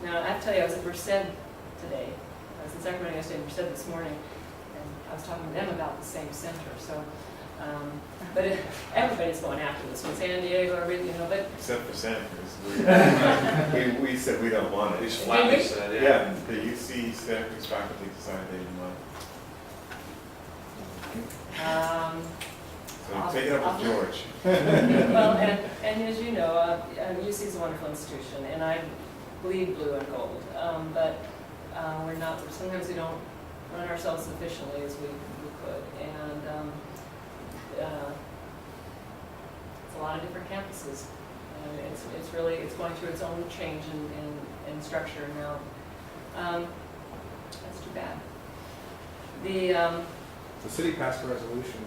Now, I have to tell you, I was at Merced today. I was in Sacramento yesterday, Merced this morning, and I was talking to them about the same center. So, but everybody's going after this one. San Diego, everything, but except for Santa Cruz. We said we don't want it. It's flatly said, Yeah, the UC Santa Cruz faculty decided they didn't want it. So take it up with George. Well, and as you know, UC is a wonderful institution, and I bleed blue and gold. But we're not. Sometimes we don't run ourselves efficiently as we could, and it's a lot of different campuses. And it's really going through its own change in structure now. That's too bad. The city passed a resolution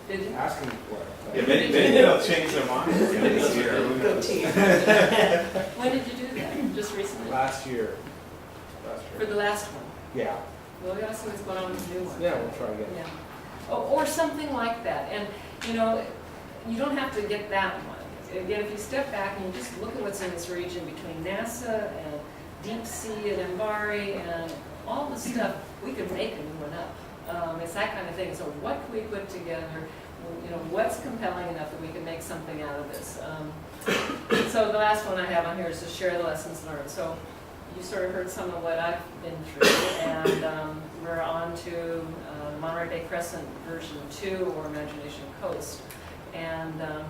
Did you? asking for it. Yeah, maybe they'll change their mind this year. When did you do that? Just recently? Last year. For the last one? Yeah. Well, we gotta see what's going on with the new one. Yeah, we'll try again. Yeah. Or something like that. And, you know, you don't have to get that one. Again, if you step back and you just look at what's in this region between NASA and Deep Sea and Embari and all the stuff, we could make a new one up. It's that kind of thing. So what can we put together? You know, what's compelling enough that we can make something out of this? So the last one I have on here is to share the lessons learned. So you sort of heard some of what I've been through, and we're on to Monterey Bay Crescent version 2, or Imagination Coast. And I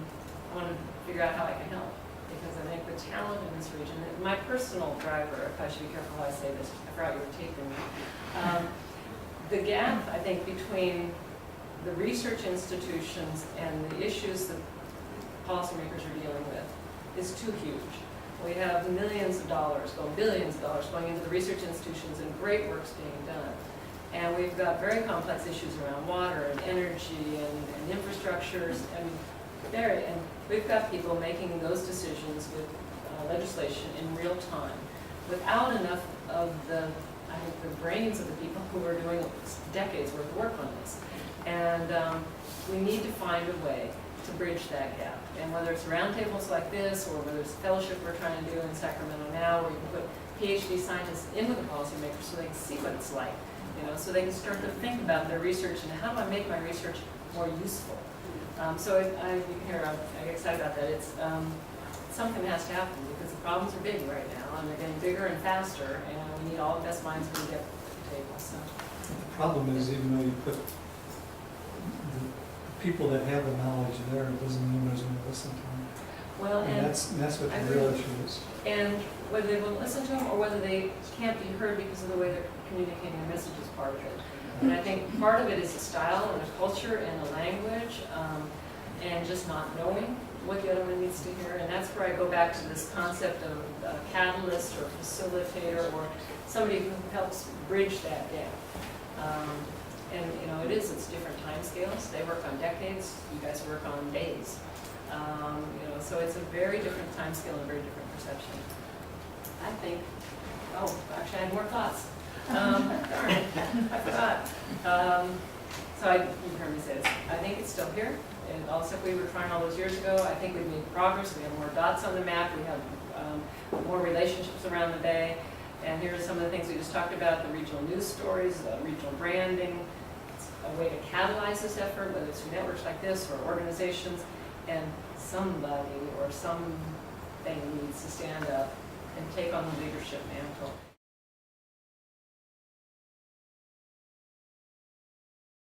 want to figure out how I can help, because I think the talent in this region, my personal driver, if I should be careful how I say this, I forgot you were taping me. The gap, I think, between the research institutions and the issues that policymakers are dealing with is too huge. We have millions of dollars, billions of dollars going into the research institutions, and great work's being done. And we've got very complex issues around water and energy and infrastructures, and we've got people making those decisions with legislation in real time, without enough of the brains of the people who are doing decades worth of work on this. And we need to find a way to bridge that gap. And whether it's roundtables like this, or whether it's a fellowship we're trying to do in Sacramento now, where you can put PhD scientists in with the policymakers so they can see what it's like, you know, so they can start to think about their research and how do I make my research more useful. So you can hear, I get excited about that. It's something has to happen, because the problems are big right now, and they're getting bigger and faster, and we need all the best minds we can get to the table. So The problem is, even though you put the people that have the knowledge there, it doesn't mean nobody's going to listen to them. well, And that's what the real issue is. And whether they will listen to them or whether they can't be heard because of the way they're communicating their message is part of it. And I think part of it is a style and a culture and a language, and just not knowing what the other one needs to hear. And that's where I go back to this concept of a catalyst or facilitator, or somebody who helps bridge that gap. And you know, it's different time scales. They work on decades, you guys work on days. You know, so it's a very different time scale and a very different perception. I think, actually I had more thoughts. Darn it, I forgot. So you heard me say this. I think it's still here. And also, we were trying all those years ago. I think we've made progress. We have more dots on the map. We have more relationships around the bay. And here are some of the things we just talked about: the regional news stories, regional branding. It's a way to catalyze this effort, whether it's through networks like this or organizations. And somebody or something needs to stand up and take on the leadership mantle.